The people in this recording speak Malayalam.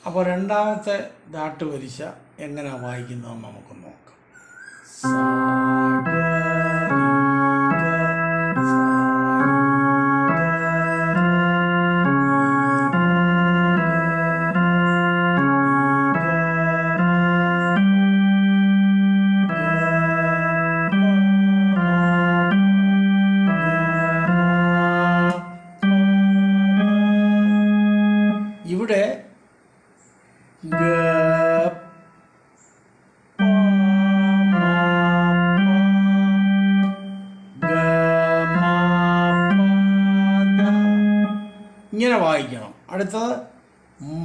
അപ്പോൾ രണ്ടാമത്തെ ദാട്ടുവരിശ എങ്ങനെയാണ് വായിക്കുന്നതെന്ന് നമുക്ക് നോക്കാം. സാ ഗ രി ഗ സാ ഇവിടെ ഗ പ മ പ ഗ മ പ ധ ഇങ്ങനെ വായിക്കണം. അടുത്തത് മ